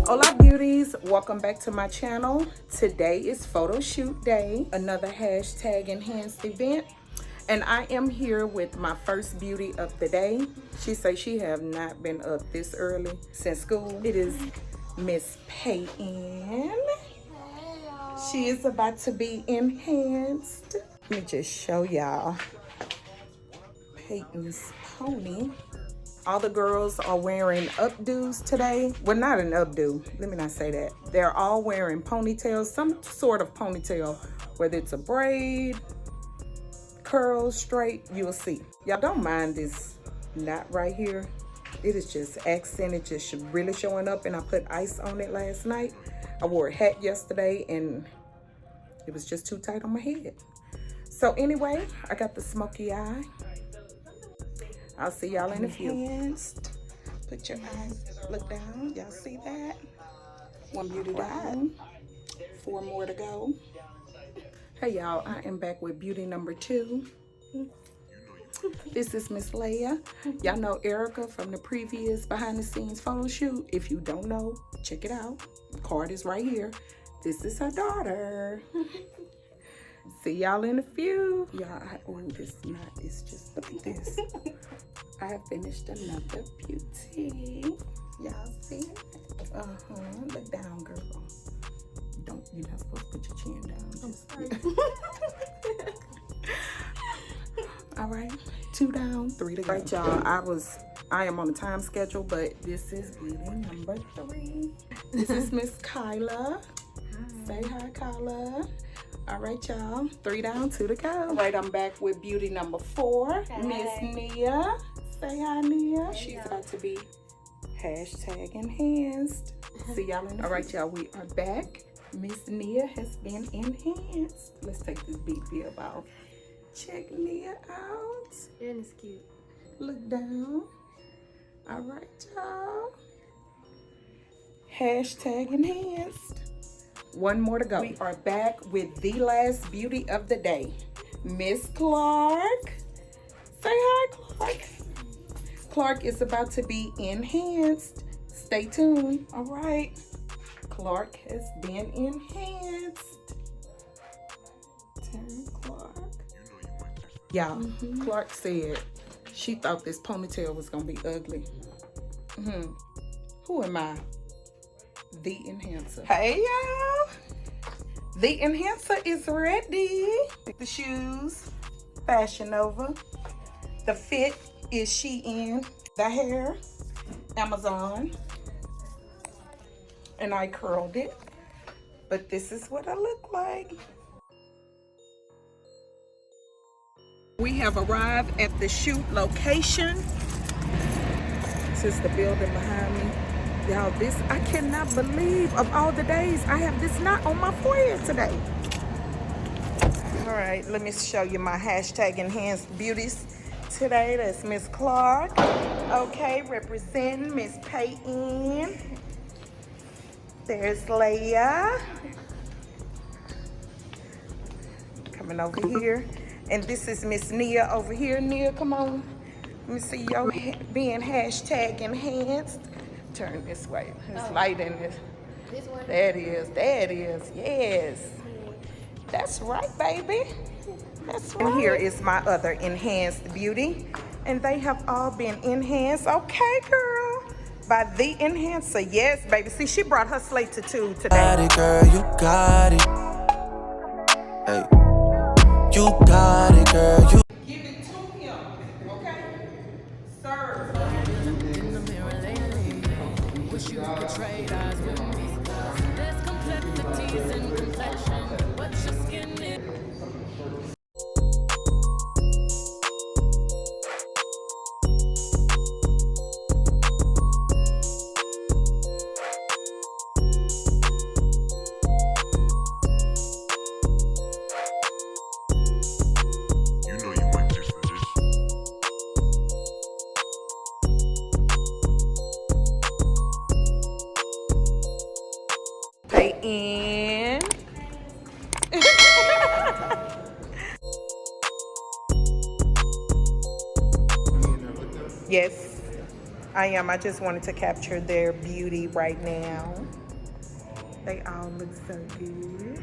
Hola beauties, welcome back to my channel. Today is photo shoot day, another hashtag enhanced event, and I am here with my first beauty of the day. She says she have not been up this early since school. It is Miss Peyton. She is about to be enhanced. Let me just show y'all Peyton's pony. All the girls are wearing updos today. Well, not an updo. Let me not say that. They're all wearing ponytails, some sort of ponytail, whether it's a braid, curl, straight, you'll see. Y'all don't mind this knot right here. It is just accented, just really showing up, and I put ice on it last night. I wore a hat yesterday and it was just too tight on my head. So anyway, I got the smoky eye. I'll see y'all in a few. Put your eyes, look down. Y'all see that? One beauty down. 4 more to go. Hey y'all, I am back with beauty number 2. This is Miss Leia. Y'all know Erica from the previous behind the scenes photo shoot. If you don't know, check it out. The card is right here. This is her daughter. See y'all in a few. Y'all, oh, this knot is just, look at this. I have finished another beauty. Y'all see it? Look down, girl. You're not supposed to put your chin down. All right, 2 down, 3 to go. All right, y'all, I am on a time schedule, but this is beauty number 3. This is Miss Kyla. Say hi, Kyla. All right, y'all, 3 down, 2 to go. All right, I'm back with beauty number 4, Miss Nia. Say hi, Nia. She's about to be hashtag enhanced. See y'all in the All right, y'all, we are back. Miss Nia has been enhanced. Let's take this big bib off. Check Nia out. And it's cute. Look down. All right, y'all. Hashtag enhanced. 1 more to go. We are back with the last beauty of the day, Miss Clark. Say hi, Clark. Clark is about to be enhanced. Stay tuned. All right. Clark has been enhanced. Turn Clark. Y'all, Clark said she thought this ponytail was gonna be ugly. Who am I? The enhancer. Hey y'all, the enhancer is ready. The shoes, Fashion Nova. The fit is Shein. The hair, Amazon. And I curled it, but this is what I look like. We have arrived at the shoot location. This is the building behind me. Y'all, this, I cannot believe of all the days I have this knot on my forehead today. All right, let me show you my hashtag enhanced beauties today. That's Miss Clark. Okay, representing Miss Peyton. There's Leia. Coming over here. And this is Miss Nia over here. Nia, come on. Let me see your being hashtag enhanced. Turn this way. It's light in this. This one? There it is. There it is. Yes. That's right, baby. That's right. And here is my other enhanced beauty. And they have all been enhanced. Okay, girl. By the enhancer. Yes, baby. See, she brought her slate to 2 today. Got it, girl. You got it. Hey. You got it, girl. You Give it to him. Okay? Serve. In the mirror lately, wish you could trade eyes with me. There's complexities in complexion, but your skin is. In. Yes. I am. I just wanted to capture their beauty right now. They all look so good.